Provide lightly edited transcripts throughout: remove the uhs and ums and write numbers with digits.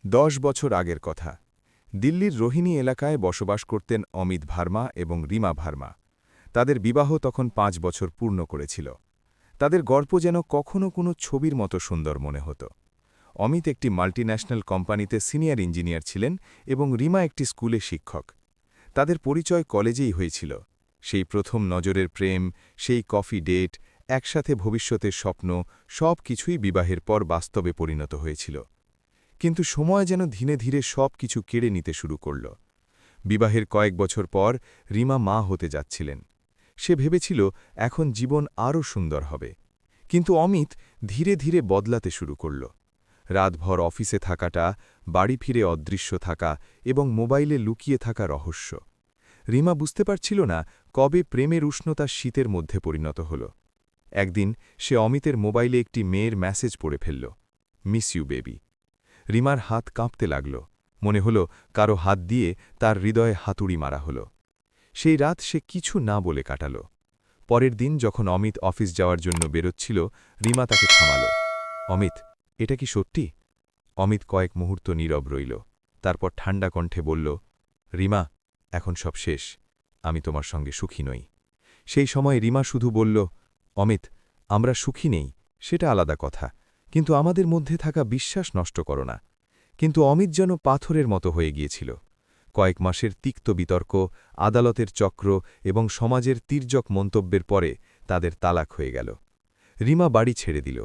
10 বছর আগের কথা। দিল্লির রোহিণী এলাকায় বসবাস করতেন অমিত ভার্মা এবং রিমা ভার্মা। তাদের বিবাহ তখন 5 বছর পূর্ণ করেছিল। তাদের গল্প যেন কখনো কোনো ছবির মতো সুন্দর মনে হতো। অমিত একটি মাল্টিন্যাশনাল কোম্পানিতে সিনিয়র ইঞ্জিনিয়ার ছিলেন এবং রিমা একটি স্কুলে শিক্ষক। তাদের পরিচয় কলেজেই হয়েছিল। সেই প্রথম নজরের প্রেম, সেই কফি ডেট, একসাথে ভবিষ্যতের স্বপ্ন, সব কিছুই বিবাহের পর বাস্তবে পরিণত হয়েছিল। কিন্তু সময় যেন ধীরে ধীরে সব কিছু কেড়ে নিতে শুরু করল। বিবাহের কয়েক বছর পর রিমা মা হতে যাচ্ছিলেন। সে ভেবেছিল এখন জীবন আরও সুন্দর হবে। কিন্তু অমিত ধীরে ধীরে বদলাতে শুরু করল। রাতভর অফিসে থাকাটা, বাড়ি ফিরে অদৃশ্য থাকা এবং মোবাইলে লুকিয়ে থাকা রহস্য। রিমা বুঝতে পারছিল না কবে প্রেমের উষ্ণতা শীতের মধ্যে পরিণত হল। একদিন সে অমিতের মোবাইলে একটি মেয়ের মেসেজ পড়ে ফেলল, মিস ইউ বেবি। রিমার হাত কাঁপতে লাগল। মনে হল কারো হাত দিয়ে তার হৃদয়ে হাতুড়ি মারা হল। সেই রাত সে কিছু না বলে কাটাল। পরের দিন যখন অমিত অফিস যাওয়ার জন্য বেরোচ্ছিল, রিমা তাকে থামাল। অমিত, এটা কি সত্যি? অমিত কয়েক মুহূর্ত নীরব রইল। তারপর ঠান্ডা কণ্ঠে বলল, রিমা, এখন সব শেষ। আমি তোমার সঙ্গে সুখী নই। সেই সময় রিমা শুধু বলল, অমিত, আমরা সুখী নেই, সেটা আলাদা কথা, কিন্তু আমাদের মধ্যে থাকা বিশ্বাস নষ্ট করো না। কিন্তু অমিত যেন পাথরের মতো হয়ে গিয়েছিল। কয়েক মাসের তিক্ত বিতর্ক, আদালতের চক্র এবং সমাজের তির্যক মন্তব্যের পরে তাদের তালাক হয়ে গেল। রিমা বাড়ি ছেড়ে দিল।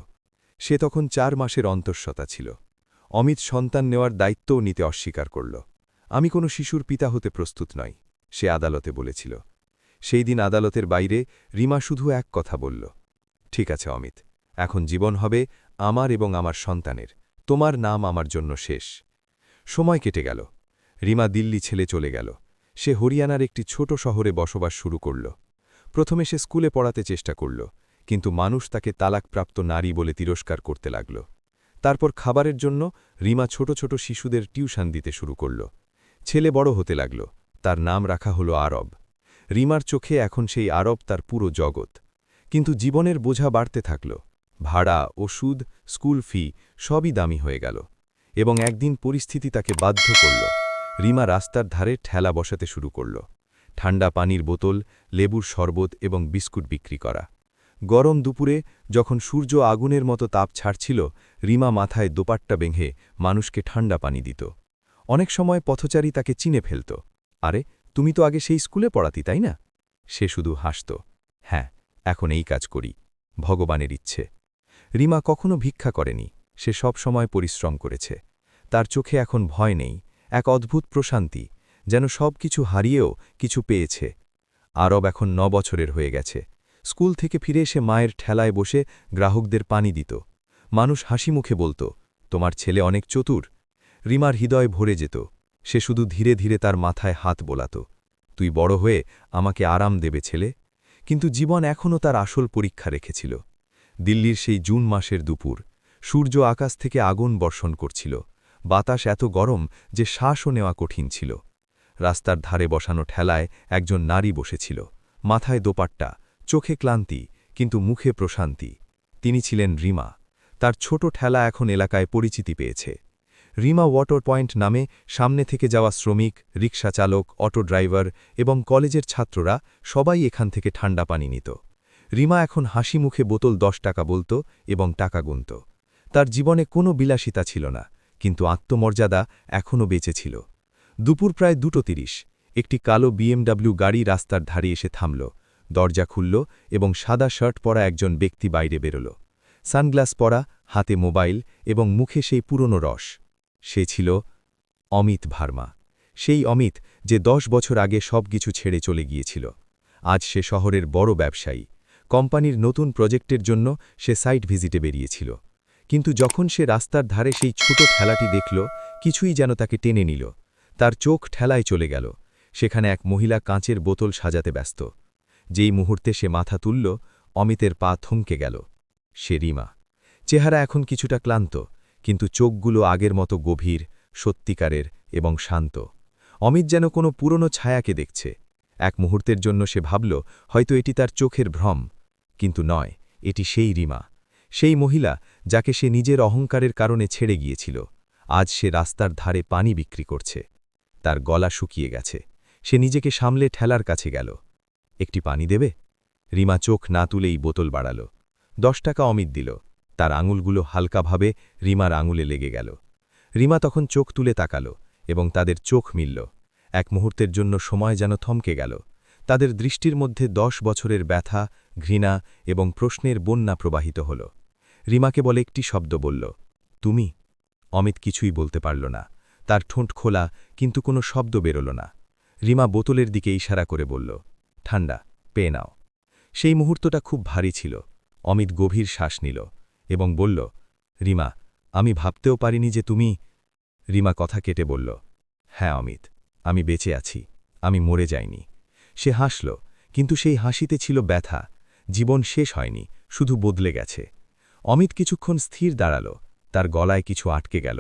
সে তখন 4 মাসের অন্তঃসত্ত্বা ছিল। অমিত সন্তান নেওয়ার দায়িত্বও নিতে অস্বীকার করল। আমি কোনো শিশুর পিতা হতে প্রস্তুত নই, সে আদালতে বলেছিল। সেই দিন আদালতের বাইরে রিমা শুধু এক কথা বলল, ঠিক আছে অমিত, এখন জীবন হবে আমার এবং আমার সন্তানের, তোমার নাম আমার জন্য শেষ। সময় কেটে গেল। রিমা দিল্লি ছেলে চলে গেল। সে হরিয়ানার একটি ছোট শহরে বসবাস শুরু করল। প্রথমে সে স্কুলে পড়াতে চেষ্টা করল, কিন্তু মানুষ তাকে তালাকপ্রাপ্ত নারী বলে তিরস্কার করতে লাগল। তারপর খাবারের জন্য রিমা ছোট ছোট শিশুদের টিউশন দিতে শুরু করল। ছেলে বড় হতে লাগল, তার নাম রাখা হল আরব। রিমার চোখে এখন সেই আরব তার পুরো জগৎ। কিন্তু জীবনের বোঝা বাড়তে থাকল। ভাড়া, ওষুধ, স্কুল ফি সবই দামি হয়ে গেল। এবং একদিন পরিস্থিতি তাকে বাধ্য করল। রিমা রাস্তার ধারে ঠেলা বসাতে শুরু করল। ঠান্ডা পানির বোতল, লেবুর শরবত এবং বিস্কুট বিক্রি করা। গরম দুপুরে যখন সূর্য আগুনের মতো তাপ ছাড়ছিল, রিমা মাথায় দোপাট্টা বেঁধে মানুষকে ঠান্ডা পানি দিত। অনেক সময় পথচারী তাকে চিনে ফেলত, আরে, তুমি তো আগে সেই স্কুলে পড়াতি, তাই না? সে শুধু হাসত, হ্যাঁ, এখন এই কাজ করি, ভগবানের ইচ্ছে। রিমা কখনো ভিক্ষা করেনি, সে সব সময় পরিশ্রম করেছে। তার চোখে এখন ভয় নেই, এক অদ্ভুত প্রশান্তি, যেন সব কিছু হারিয়েও কিছু পেয়েছে। আরব এখন 9 বছরের হয়ে গেছে। স্কুল থেকে ফিরে এসে মায়ের ঠেলায় বসে গ্রাহকদের পানি দিত। মানুষ হাসি মুখে বলত, তোমার ছেলে অনেক চতুর। রিমার হৃদয় ভরে যেত। সে শুধু ধীরে ধীরে তার মাথায় হাত বোলাত, তুই বড় হয়ে আমাকে আরাম দেবে ছেলে। কিন্তু জীবন এখনও তার আসল পরীক্ষা রেখেছিল। দিল্লির সেই জুন মাসের দুপুর, সূর্য আকাশ থেকে আগুন বর্ষণ করছিল। বাতাস এত গরম যে শ্বাসও নেওয়া কঠিন ছিল। রাস্তার ধারে বসানো ঠেলায় একজন নারী বসেছিল, মাথায় দোপাট্টা, চোখে ক্লান্তি, কিন্তু মুখে প্রশান্তি। তিনি ছিলেন রিমা। তার ছোট ঠেলা এখন এলাকায় পরিচিতি পেয়েছে। রিমা ওয়াটার পয়েন্ট নামে সামনে থেকে যাওয়া শ্রমিক, রিক্সা চালক, অটো ড্রাইভার এবং কলেজের ছাত্ররা সবাই এখান থেকে ঠান্ডা পানি নিত। রিমা এখন হাসি মুখে বোতল 10 টাকা বলত এবং টাকা গুনত। তার জীবনে কোনো বিলাসিতা ছিল না, কিন্তু আত্মমর্যাদা এখনও বেঁচে ছিল। দুপুর প্রায় 2:30, একটি কালো BMW গাড়ি রাস্তার ধারে এসে থামল। দরজা খুলল এবং সাদা শার্ট পরা একজন ব্যক্তি বাইরে বেরোল। সানগ্লাস পরা, হাতে মোবাইল এবং মুখে সেই পুরনো রস। সে ছিল অমিত ভার্মা। সেই অমিত যে 10 বছর আগে সব কিছু ছেড়ে চলে গিয়েছিল। আজ সে শহরের বড় ব্যবসায়ী। কোম্পানির নতুন প্রজেক্টের জন্য সে সাইট ভিজিটে বেরিয়েছিল। কিন্তু যখন সে রাস্তার ধারে সেই ছোট ঠেলাটি দেখল, কিছুই যেন তাকে টেনে নিল। তার চোখ ঠেলায় চলে গেল। সেখানে এক মহিলা কাঁচের বোতল সাজাতে ব্যস্ত। যেই মুহূর্তে সে মাথা তুলল, অমিতের পা থমকে গেল। সে রিমা। চেহারা এখন কিছুটা ক্লান্ত, কিন্তু চোখগুলো আগের মতো গভীর, সত্যিকারের এবং শান্ত। অমিত যেন কোনো পুরনো ছায়াকে দেখছে। এক মুহূর্তের জন্য সে ভাবল হয়তো এটি তার চোখের ভ্রম, কিন্তু নয়, এটি সেই রিমা, সেই মহিলা যাকে সে নিজের অহংকারের কারণে ছেড়ে গিয়েছিল। আজ সে রাস্তার ধারে পানি বিক্রি করছে। তার গলা শুকিয়ে গেছে। সে নিজেকে সামলে ঠেলার কাছে গেল। একটি পানি দেবে? রিমা চোখ না তুলেই বোতল বাড়াল। 10 টাকা অমিত দিল। তার আঙুলগুলো হালকাভাবে রিমার আঙুলে লেগে গেল। রিমা তখন চোখ তুলে তাকাল এবং তাদের চোখ মিলল। এক মুহূর্তের জন্য সময় যেন থমকে গেল। তাদের দৃষ্টির মধ্যে 10 বছরের ব্যথা, ঘৃণা এবং প্রশ্নের বন্যা প্রবাহিত হল। রিমা কেবল একটি শব্দ বলল, তুমি। অমিত কিছুই বলতে পারল না। তার ঠোঁট খোলা, কিন্তু কোনো শব্দ বেরোল না। রিমা বোতলের দিকে ইশারা করে বলল, ঠান্ডা, পেয়ে নাও। সেই মুহূর্তটা খুব ভারী ছিল। অমিত গভীর শ্বাস নিল এবং বলল, রিমা, আমি ভাবতেও পারিনি যে তুমি। রিমা কথা কেটে বলল, হ্যাঁ অমিত, আমি বেঁচে আছি, আমি মরে যাইনি। সে হাসল, কিন্তু সেই হাসিতে ছিল ব্যথা। জীবন শেষ হয়নি, শুধু বদলে গেছে। অমিত কিছুক্ষণ স্থির দাঁড়াল, তার গলায় কিছু আটকে গেল।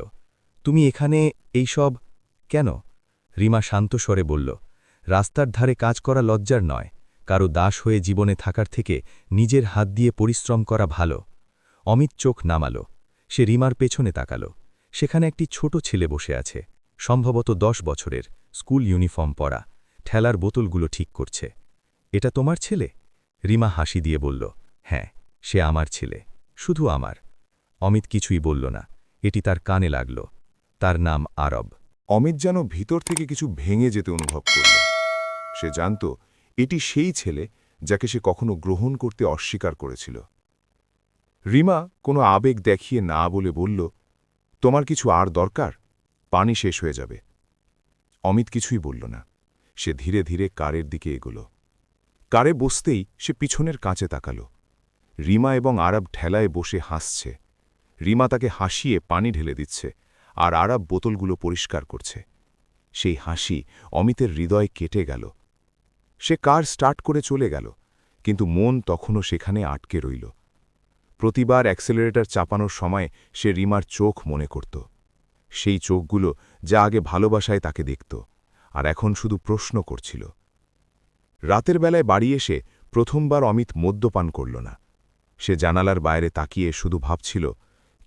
তুমি এখানে এইসব কেন? রিমা শান্ত স্বরে বলল, রাস্তার ধারে কাজ করা লজ্জার নয়, কারো দাস হয়ে জীবনে থাকার থেকে নিজের হাত দিয়ে পরিশ্রম করা ভালো। অমিত চোখ নামাল। সে রিমার পেছনে তাকাল। সেখানে একটি ছোট ছেলে বসে আছে, সম্ভবত 10 বছরের, স্কুল ইউনিফর্ম পরা, ঠেলার বোতলগুলো ঠিক করছে। এটা তোমার ছেলে? রিমা হাসি দিয়ে বলল, হ্যাঁ, সে আমার ছেলে, শুধু আমার। অমিত কিছুই বলল না। এটি তার কানে লাগল। তার নাম আরব। অমিত যেন ভিতর থেকে কিছু ভেঙে যেতে অনুভব করল। সে জানত এটি সেই ছেলে যাকে সে কখনো গ্রহণ করতে অস্বীকার করেছিল। রিমা কোনো আবেগ দেখিয়ে না বলে বলল, তোমার কিছু আর দরকার? পানি শেষ হয়ে যাবে। অমিত কিছুই বলল না। সে ধীরে ধীরে কারের দিকে এগোল। কারে বসতেই সে পিছনের কাঁচে তাকাল। রিমা এবং আরব ঠেলায় বসে হাসছে। রিমা তাকে হাসিয়ে পানি ঢেলে দিচ্ছে, আর আরব বোতলগুলো পরিষ্কার করছে। সেই হাসি অমিতের হৃদয় কেটে গেল। সে কার স্টার্ট করে চলে গেল, কিন্তু মন তখনও সেখানে আটকে রইল। প্রতিবার অ্যাক্সেলারেটর চাপানোর সময় সে রিমার চোখ মনে করত। সেই চোখগুলো যা আগে ভালোবাসায় তাকে দেখত, আর এখন শুধু প্রশ্ন করছিল। রাতের বেলায় বাড়ি এসে প্রথমবার অমিত মদ্যপান করল না। সে জানালার বাইরে তাকিয়ে শুধু ভাবছিল,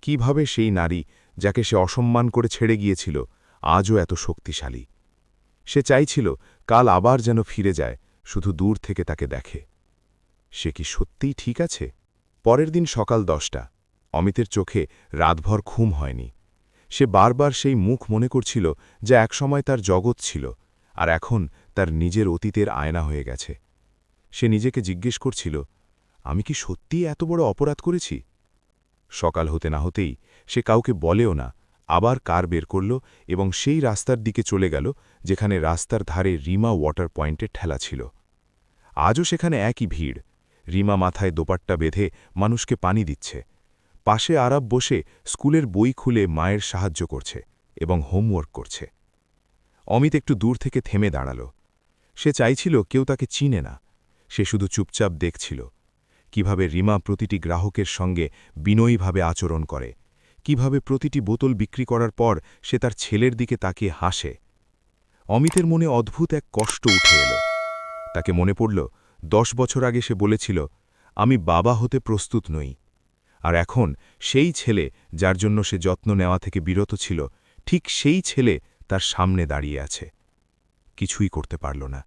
কিভাবে সেই নারী যাকে সে অসম্মান করে ছেড়ে গিয়েছিল আজও এত শক্তিশালী। সে চাইছিল কাল আবার যেন ফিরে যায়, শুধু দূর থেকে তাকে দেখে। সে কি সত্যিই ঠিক আছে? পরের দিন সকাল 10টা। অমিতের চোখে রাতভর ঘুম হয়নি। সে বারবার সেই মুখ মনে করছিল যা একসময় তার জগৎ ছিল, আর এখন তার নিজের অতীতের আয়না হয়ে গেছে। সে নিজেকে জিজ্ঞেস করছিল, আমি কি সত্যিই এত বড় অপরাধ করেছি? সকাল হতে না হতেই সে কাউকে বলেও না, আবার কার বের করল এবং সেই রাস্তার দিকে চলে গেল যেখানে রাস্তার ধারে রিমা ওয়াটার পয়েন্টে ঠেলা ছিল। আজও সেখানে একই ভিড়। রিমা মাথায় দোপাট্টা বেঁধে মানুষকে পানি দিচ্ছে। পাশে আরব বসে স্কুলের বই খুলে মায়ের সাহায্য করছে এবং হোমওয়ার্ক করছে। অমিত একটু দূর থেকে থেমে দাঁড়াল। সে চাইছিল কেউ তাকে চিনে না। সে শুধু চুপচাপ দেখছিল কিভাবে রিমা প্রতিটি গ্রাহকের সঙ্গে বিনয়ীভাবে আচরণ করে, কিভাবে প্রতিটি বোতল বিক্রি করার পর সে তার ছেলের দিকে তাকিয়ে হাসে। অমিতের মনে অদ্ভুত এক কষ্ট উঠে এল। তাকে মনে পড়ল 10 বছর আগে সে বলেছিল, আমি বাবা হতে প্রস্তুত নই। আর এখন সেই ছেলে যার জন্য সে যত্ন নেওয়া থেকে বিরত ছিল, ঠিক সেই ছেলে তার সামনে দাঁড়িয়ে আছে। কিছুই করতে পারল না।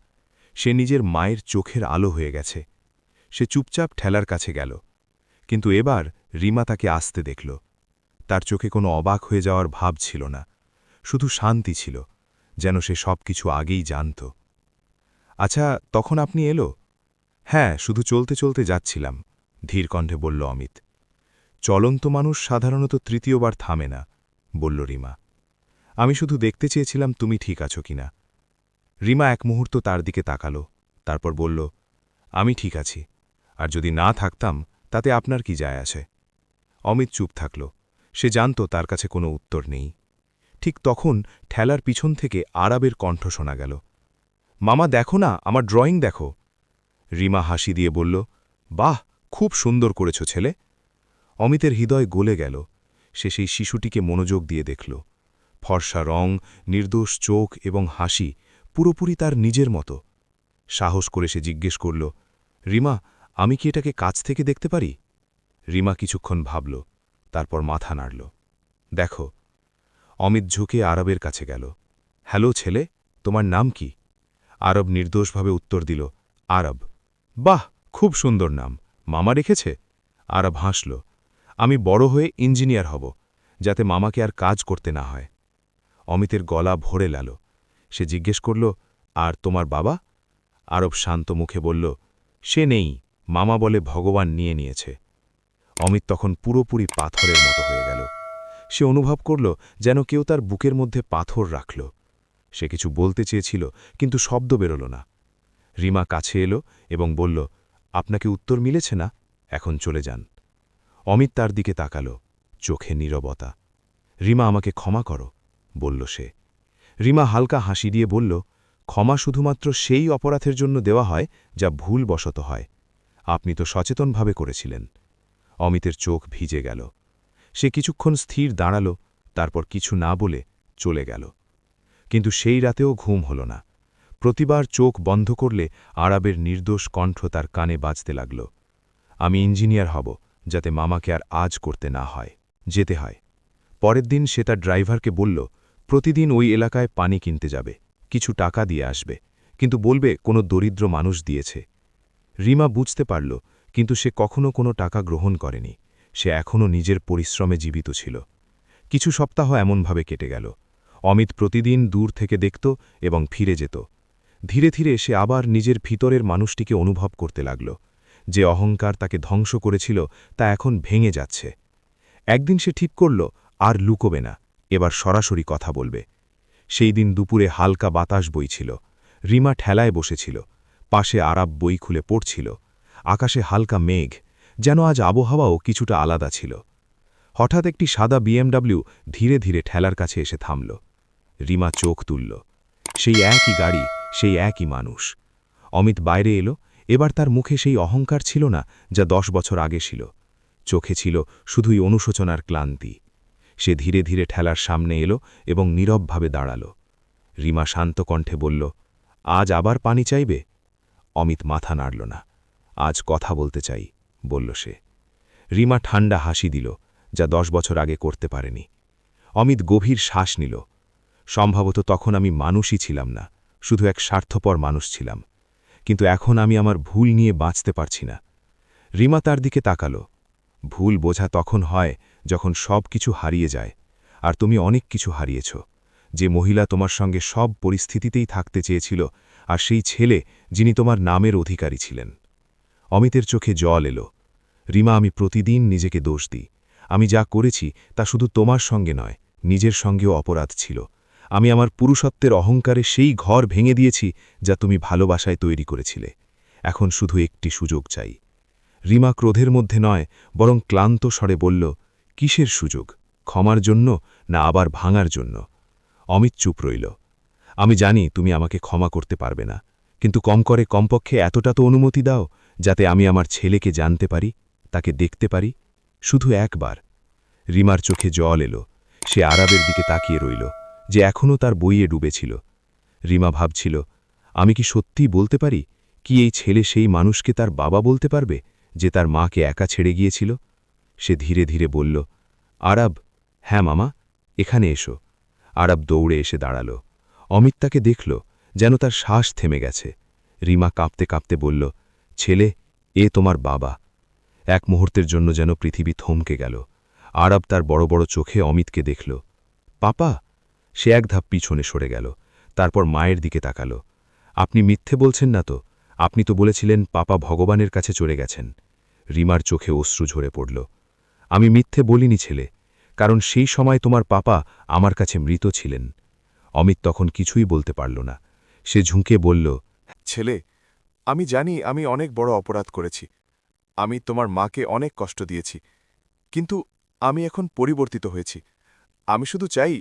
সে নিজের মায়ের চোখের আলো হয়ে গেছে। সে চুপচাপ ঠেলার কাছে গেল, কিন্তু এবার রিমা তাকে আসতে দেখল। তার চোখে কোনো অবাক হয়ে যাওয়ার ভাব ছিল না, শুধু শান্তি ছিল, যেন সে সব কিছু আগেই জানত। আচ্ছা, তখন আপনি এলো? হ্যাঁ, শুধু চলতে চলতে যাচ্ছিলাম, ধীর কণ্ঠে বলল অমিত। চলন্ত মানুষ সাধারণত তৃতীয়বার থামে না, বলল রিমা। আমি শুধু দেখতে চেয়েছিলাম তুমি ঠিক আছো কিনা। রিমা এক মুহূর্ত তার দিকে তাকালো, তারপর বলল, আমি ঠিক আছি, আর যদি না থাকতাম তাতে আপনার কি যায় আসে? অমিত চুপ থাকল। সে জানত তার কাছে কোনো উত্তর নেই। ঠিক তখন ঠেলার পিছন থেকে আরবের কণ্ঠ শোনা গেল, মামা দেখো না, আমার ড্রয়িং দেখো। রিমা হাসি দিয়ে বলল, বাহ, খুব সুন্দর করেছ ছেলে। অমিতের হৃদয় গলে গেল। সে সেই শিশুটিকে মনোযোগ দিয়ে দেখল। ফর্সা রং, নির্দোষ চোখ এবং হাসি, পুরোপুরি তার নিজের মতো। সাহস করে সে জিজ্ঞেস করল, রিমা, আমি কি এটাকে কাছ থেকে দেখতে পারি? রিমা কিছুক্ষণ ভাবল, তারপর মাথা নাড়ল। দেখো। অমিত ঝুঁকে আরবের কাছে গেল। হ্যালো ছেলে, তোমার নাম কি? আরব নির্দোষভাবে উত্তর দিল, আরব। বাহ, খুব সুন্দর নাম, মামা রেখেছে? আরব হাসল। আমি বড় হয়ে ইঞ্জিনিয়ার হব, যাতে মামাকে আর কাজ করতে না হয়। অমিতের গলা ভরে গেল। সে জিজ্ঞেস করল, আর তোমার বাবা? আরব শান্ত মুখে বলল, সে নেই, মামা বলে ভগবান নিয়ে নিয়েছে। অমিত তখন পুরোপুরি পাথরের মতো হয়ে গেল। সে অনুভব করল যেন কেউ তার বুকের মধ্যে পাথর রাখল। সে কিছু বলতে চেয়েছিল, কিন্তু শব্দ বেরোল না। রিমা কাছে এলো এবং বলল, আপনাকে উত্তর মিলেছে না, এখন চলে যান। অমিত তার দিকে তাকাল, চোখে নীরবতা। রিমা, আমাকে ক্ষমা করো, বলল সে। রিমা হালকা হাসি দিয়ে বলল, ক্ষমা শুধুমাত্র সেই অপরাধের জন্য দেওয়া হয় যা ভুলবশত হয়। আপনি তো সচেতনভাবে করেছিলেন। অমিতের চোখ ভিজে গেল। সে কিছুক্ষণ স্থির দাঁড়াল, তারপর কিছু না বলে চলে গেল। কিন্তু সেই রাতেও ঘুম হল না। প্রতিবার চোখ বন্ধ করলে আরবের নির্দোষ কণ্ঠ তার কানে বাজতে লাগল। আমি ইঞ্জিনিয়ার হব, যাতে মামাকে আর আজ করতে না হয়, যেতে হয়। পরের দিন সে তার ড্রাইভারকে বলল, প্রতিদিন ওই এলাকায় পানি কিনতে যাবে, কিছু টাকা দিয়ে আসবে, কিন্তু বলবে কোনো দরিদ্র মানুষ দিয়েছে। রিমা বুঝতে পারল, কিন্তু সে কখনো কোনো টাকা গ্রহণ করেনি। সে এখনও নিজের পরিশ্রমে জীবিত ছিল। কিছু সপ্তাহ এমনভাবে কেটে গেল। অমিত প্রতিদিন দূর থেকে দেখত এবং ফিরে যেত। ধীরে ধীরে সে আবার নিজের ভিতরের মানুষটিকে অনুভব করতে লাগল। যে অহংকার তাকে ধ্বংস করেছিল তা এখন ভেঙে যাচ্ছে। একদিন সে ঠিক করল, আর লুকোবে না, এবার সরাসরি কথা বলবে। সেই দিন দুপুরে হালকা বাতাস বইছিল। রিমা ঠেলায় বসেছিল, পাশে আরব বই খুলে পড়ছিল। আকাশে হালকা মেঘ, যেন আজ আবহাওয়াও কিছুটা আলাদা ছিল। হঠাৎ একটি সাদা বিএমডব্লিউ ধীরে ধীরে ঠেলার কাছে এসে থামল। রিমা চোখ তুলল। সেই একই গাড়ি, সেই একই মানুষ। অমিত বাইরে এলো। এবার তার মুখে সেই অহংকার ছিল না যা 10 বছর আগে ছিল। চোখে ছিল শুধুই অনুশোচনার ক্লান্তি। সে ধীরে ধীরে ঠেলার সামনে এলো এবং নীরবভাবে দাঁড়াল। রিমা শান্ত কণ্ঠে বলল, আজ আবার পানি চাইবে? অমিত মাথা নাড়ল না। আজ কথা বলতে চাই, বলল সে। রিমা ঠান্ডা হাসি দিল, যা 10 বছর আগে করতে পারেনি। অমিত গভীর শ্বাস নিল। সম্ভবত তখন আমি মানুষই ছিলাম না, শুধু এক স্বার্থপর মানুষ ছিলাম। কিন্তু এখন আমি আমার ভুল নিয়ে বাঁচতে পারছি না। রিমা তার দিকে তাকালো। ভুল বোঝা তখন হয় যখন সব কিছু হারিয়ে যায়, আর তুমি অনেক কিছু হারিয়েছ। যে মহিলা তোমার সঙ্গে সব পরিস্থিতিতেই থাকতে চেয়েছিল, আর সেই ছেলে যিনি তোমার নামের অধিকারী ছিলেন। অমিতের চোখে জল এলো। রিমা, আমি প্রতিদিন নিজেকে দোষ দিই। আমি যা করেছি তা শুধু তোমার সঙ্গে নয়, নিজের সঙ্গেও অপরাধ ছিল। আমি আমার পুরুষত্বের অহংকারে সেই ঘর ভেঙে দিয়েছি যা তুমি ভালোবাসায় তৈরি করেছিলে। এখন শুধু একটি সুযোগ চাই। রিমা ক্রোধের মধ্যে নয়, বরং ক্লান্ত স্বরে বলল, কিসের সুযোগ? ক্ষমার জন্য, না আবার ভাঙার জন্য? অমিত চুপ রইল। আমি জানি তুমি আমাকে ক্ষমা করতে পারবে না, কিন্তু কমপক্ষে এতটা তো অনুমতি দাও, যাতে আমি আমার ছেলেকে জানতে পারি, তাকে দেখতে পারি, শুধু একবার। রিমার চোখে জল এলো। সে আরবের দিকে তাকিয়ে রইল, যে এখনও তার বইয়ে ডুবেছিল। রিমা ভাবছিল, আমি কি সত্যিই বলতে পারি, কি এই ছেলে সেই মানুষকে তার বাবা বলতে পারবে, যে তার মাকে একা ছেড়ে গিয়েছিল? সে ধীরে ধীরে বলল, আরব। হ্যাঁ মামা, এখানে এসো। আরব দৌড়ে এসে দাঁড়াল। অমিত তাকে দেখল, যেন তার শ্বাস থেমে গেছে। রিমা কাঁপতে কাঁপতে বলল, ছেলে, এ তোমার বাবা। এক মুহূর্তের জন্য যেন পৃথিবী থমকে গেল। আরব তার বড় বড় চোখে অমিতকে দেখল। পাপা? সে এক ধাপ পিছনে সরে গেল, তারপর মায়ের দিকে তাকাল। আপনি মিথ্যে বলছেন না তো? আপনি তো বলেছিলেন পাপা ভগবানের কাছে চলে গেছেন। রিমার চোখে অশ্রু ঝরে পড়ল। আমি মিথ্যে বলিনি ছেলে, কারণ সেই সময় তোমার পাপা আমার কাছে মৃত ছিলেন। অমিত তখন কিছুই বলতে পারল না। সে ঝুঁকে বলল, ছেলে, আমি জানি আমি অনেক বড় অপরাধ করেছি। আমি তোমার মাকে অনেক কষ্ট দিয়েছি, কিন্তু আমি এখন পরিবর্তিত হয়েছি। আমি শুধু চাই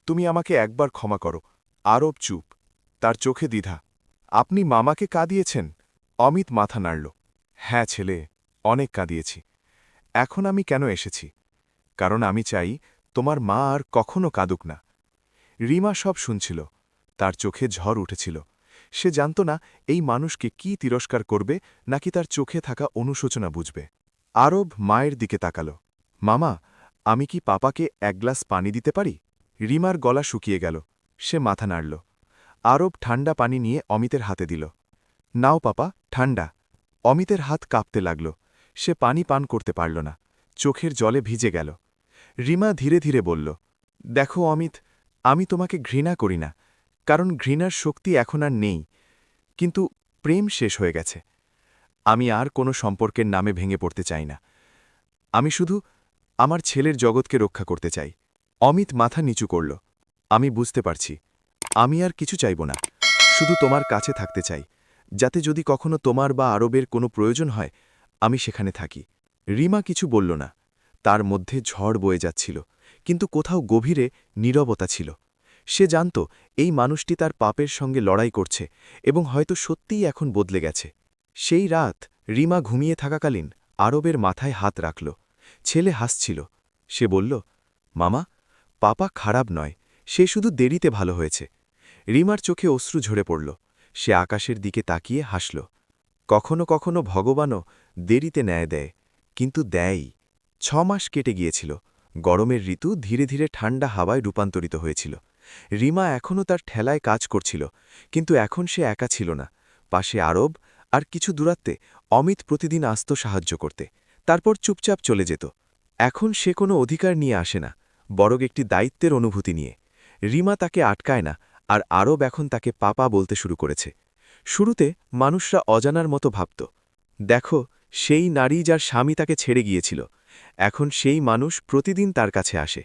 তুমি আমাকে একবার ক্ষমা করো। আরব চুপ, তার চোখে দ্বিধা। আপনি মামাকে কাঁদিয়েছেন? অমিত মাথা নাড়ল। হ্যাঁ ছেলে, অনেক কাঁদিয়েছি। এখন আমি কেন এসেছি? কারণ আমি চাই তোমার মা আর কখনো কাঁদুক না। রিমা সব শুনছিল, তার চোখে ঝড় উঠেছিল। সে জানত না এই মানুষকে কি তিরস্কার করবে, নাকি তার চোখে থাকা অনুশোচনা বুঝবে। আরব মায়ের দিকে তাকাল। মামা, আমি কি পাপাকে এক গ্লাস পানি দিতে পারি? রিমার গলা শুকিয়ে গেল। সে মাথা নাড়ল। আরব ঠান্ডা পানি নিয়ে অমিতের হাতে দিল। নাও পাপা, ঠান্ডা। অমিতের হাত কাঁপতে লাগল। সে পানি পান করতে পারল না। চোখের জলে ভিজে গেল। রিমা ধীরে ধীরে বলল, দেখো অমিত, আমি তোমাকে ঘৃণা করি না, কারণ ঘৃণার শক্তি এখন আর নেই। কিন্তু প্রেম শেষ হয়ে গেছে। আমি আর কোনো সম্পর্কের নামে ভেঙে পড়তে চাই না। আমি শুধু আমার ছেলের জগৎকে রক্ষা করতে চাই। অমিত মাথা নিচু করল। আমি বুঝতে পারছি। আমি আর কিছু চাইব না। শুধু তোমার কাছে থাকতে চাই, যাতে যদি কখনো তোমার বা আরবের কোনো প্রয়োজন হয়, আমি সেখানে থাকি। রিমা কিছু বলল না। তার মধ্যে ঝড় বয়ে যাচ্ছিল, কিন্তু কোথাও গভীরে নীরবতা ছিল। সে জানত এই মানুষটি তার পাপের সঙ্গে লড়াই করছে এবং হয়তো সত্যিই এখন বদলে গেছে। সেই রাত রিমা ঘুমিয়ে থাকাকালীন আরবের মাথায় হাত রাখল। ছেলে হাসছিল। সে বলল, মামা, পাপা খারাপ নয়, সে শুধু দেরিতে ভালো হয়েছে। রিমার চোখে অশ্রু ঝরে পড়ল। সে আকাশের দিকে তাকিয়ে হাসল। কখনো কখনো ভগবানও দেরিতে ন্যায় দেয়, কিন্তু দেয়ই। 6 মাস কেটে গিয়েছিল। গরমের ঋতু ধীরে ধীরে ঠান্ডা হাওয়ায় রূপান্তরিত হয়েছিল। রিমা এখনও তার ঠেলায় কাজ করছিল, কিন্তু এখন সে একা ছিল না। পাশে আরব, আর কিছু দূরত্বে অমিত প্রতিদিন আসত সাহায্য করতে, তারপর চুপচাপ চলে যেত। এখন সে কোনো অধিকার নিয়ে আসে না, বরং একটি দায়িত্বের অনুভূতি নিয়ে। রিমা তাকে আটকায় না, আর আরব এখন তাকে পাপা বলতে শুরু করেছে। শুরুতে মানুষরা অজানার মতো ভাবত, দেখো, সেই নারী যার স্বামী তাকে ছেড়ে গিয়েছিল, এখন সেই মানুষ প্রতিদিন তার কাছে আসে।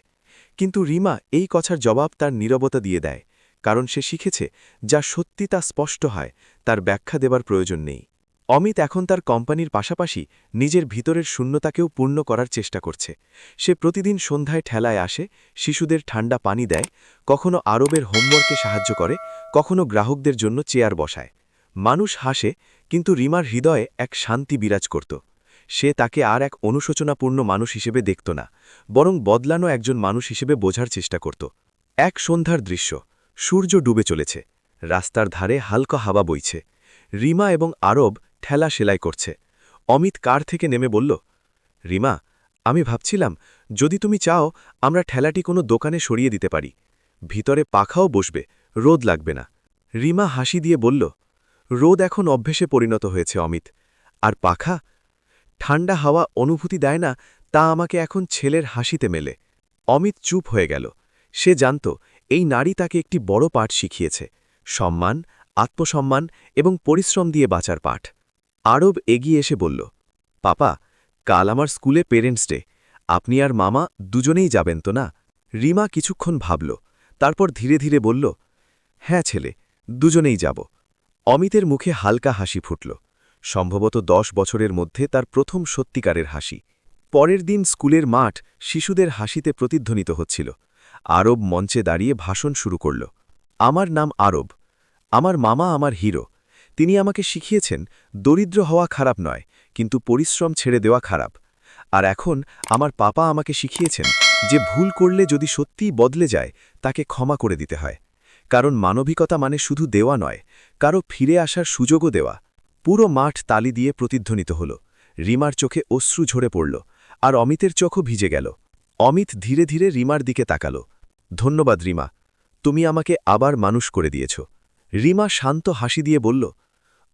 কিন্তু রিমা এই কথার জবাব তার নীরবতা দিয়ে দেয়, কারণ সে শিখেছে যা সত্যি তা স্পষ্ট হয়, তার ব্যাখ্যা দেবার প্রয়োজন নেই। অমিত এখন তার কোম্পানির পাশাপাশি নিজের ভিতরের শূন্যতাকেও পূর্ণ করার চেষ্টা করছে। সে প্রতিদিন সন্ধ্যায় ঠেলায় আসে, শিশুদের ঠান্ডা পানি দেয়, কখনো আরবের হোমওয়ার্কে সাহায্য করে, কখনো গ্রাহকদের জন্য চেয়ার বসায়। মানুষ হাসে, কিন্তু রিমার হৃদয়ে এক শান্তি বিরাজ করত। সে তাকে আর এক অনুশোচনাপূর্ণ মানুষ হিসেবে দেখত না, বরং বদলানো একজন মানুষ হিসেবে বোঝার চেষ্টা করত। এক সন্ধ্যার দৃশ্য। সূর্য ডুবে চলেছে। রাস্তার ধারে হালকা হাওয়া বইছে। রিমা এবং আরব ঠেলা সেলাই করছে। অমিত কার থেকে নেমে বলল, রিমা, আমি ভাবছিলাম, যদি তুমি চাও আমরা ঠেলাটি কোনো দোকানে সরিয়ে দিতে পারি। ভিতরে পাখাও বসবে, রোদ লাগবে না। রিমা হাসি দিয়ে বলল, রোদ এখন অভ্যেসে পরিণত হয়েছে অমিত, আর পাখা ঠান্ডা হাওয়া অনুভূতি দেয় না, তা আমাকে এখন ছেলের হাসিতে মেলে। অমিত চুপ হয়ে গেল। সে জানত এই নারী তাকে একটি বড় পাঠ শিখিয়েছে, সম্মান, আত্মসম্মান এবং পরিশ্রম দিয়ে বাঁচার পাঠ। আরব এগিয়ে এসে বলল, পাপা, কাল আমার স্কুলে পেরেন্টস ডে, আপনি আর মামা দুজনেই যাবেন তো না? রিমা কিছুক্ষণ ভাবল, তারপর ধীরে ধীরে বলল, হ্যাঁ ছেলে, দুজনেই যাব। অমিতের মুখে হালকা হাসি ফুটল, সম্ভবত 10 বছরের মধ্যে তার প্রথম সত্যিকারের হাসি। পরের দিন স্কুলের মাঠ শিশুদের হাসিতে প্রতিধ্বনিত হচ্ছিল। আরব মঞ্চে দাঁড়িয়ে ভাষণ শুরু করল, আমার নাম আরব। আমার মামা আমার হিরো। তিনি আমাকে শিখিয়েছেন দরিদ্র হওয়া খারাপ নয়, কিন্তু পরিশ্রম ছেড়ে দেওয়া খারাপ। আর এখন আমার পাপা আমাকে শিখিয়েছেন যে ভুল করলে যদি সত্যিই বদলে যায়, তাকে ক্ষমা করে দিতে হয়। কারণ মানবিকতা মানে শুধু দেওয়া নয়, কারো ফিরে আসার সুযোগও দেওয়া। পুরো মাঠ তালি দিয়ে প্রতিধ্বনিত হল। রিমার চোখে অশ্রু ঝরে পড়ল, আর অমিতের চোখও ভিজে গেল। অমিত ধীরে ধীরে রিমার দিকে তাকাল। ধন্যবাদ রিমা, তুমি আমাকে আবার মানুষ করে দিয়েছ। রিমা শান্ত হাসি দিয়ে বলল,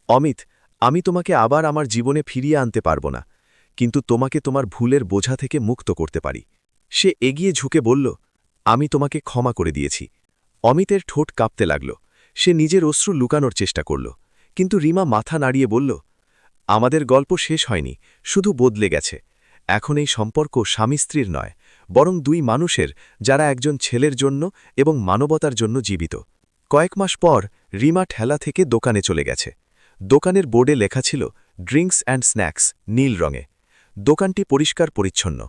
অমিত, আমি তোমাকে আবার আমার জীবনে ফিরিয়ে আনতে পারব না, কিন্তু তোমাকে তোমার ভুলের বোঝা থেকে মুক্ত করতে পারি। সে এগিয়ে ঝুঁকে বলল, আমি তোমাকে ক্ষমা করে দিয়েছি। অমিতের ঠোঁট কাঁপতে লাগল। সে নিজের অশ্রু লুকানোর চেষ্টা করল, কিন্তু রিমা মাথা নাড়িয়ে বলল, আমাদের গল্প শেষ হয়নি, শুধু বদলে গেছে। এখন এই সম্পর্ক স্বামী স্ত্রীর নয়, বরং দুই মানুষের, যারা একজন ছেলের জন্য এবং মানবতার জন্য জীবিত। কয়েক মাস পর রিমা ঠেলা থেকে দোকানে চলে গেছে। দোকানের বোর্ডে লেখা ছিল ড্রিঙ্কস অ্যান্ড স্ন্যাক্স, নীল রঙে। দোকানটি পরিষ্কার পরিচ্ছন্ন।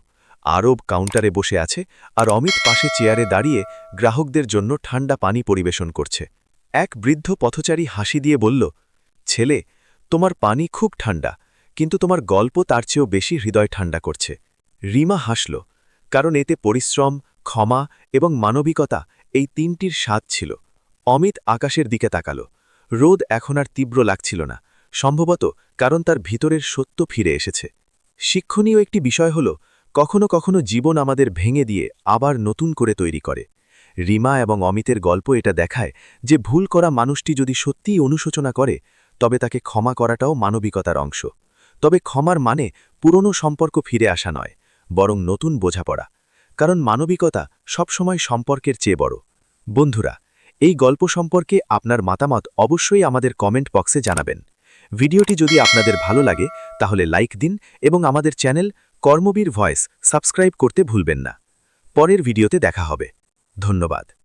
আরব কাউন্টারে বসে আছে, আর অমিত পাশে চেয়ারে দাঁড়িয়ে গ্রাহকদের জন্য ঠান্ডা পানি পরিবেশন করছে। এক বৃদ্ধ পথচারী হাসি দিয়ে বলল, ছেলে, তোমার পানি খুব ঠান্ডা, কিন্তু তোমার গল্প তার চেয়েও বেশি হৃদয় ঠান্ডা করছে। রিমা হাসল, কারণ এতে পরিশ্রম, ক্ষমা এবং মানবিকতা, এই তিনটির স্বাদ ছিল। অমিত আকাশের দিকে তাকাল। রোদ এখন আর তীব্র লাগছিল না, সম্ভবত কারণ তার ভিতরের সত্য ফিরে এসেছে। শিক্ষণীয় একটি বিষয় হল, কখনো কখনো জীবন আমাদের ভেঙে দিয়ে আবার নতুন করে তৈরি করে। রিমা এবং অমিতের গল্প এটা দেখায় যে ভুল করা মানুষটি যদি সত্যিই অনুশোচনা করে তবে তাকে ক্ষমা করাটাও মানবিকতার অংশ। তবে ক্ষমার মানে পুরনো সম্পর্ক ফিরে আসা নয়, বরং নতুন বোঝাপড়া। কারণ মানবিকতা সবসময় সম্পর্কের চেয়ে বড়। বন্ধুরা, এই গল্প সম্পর্কে আপনার মতামত অবশ্যই আমাদের কমেন্ট বক্সে জানাবেন। ভিডিওটি যদি আপনাদের ভালো লাগে তাহলে লাইক দিন এবং আমাদের চ্যানেল কর্মবীর ভয়েস সাবস্ক্রাইব করতে ভুলবেন না। পরের ভিডিওতে দেখা হবে। ধন্যবাদ।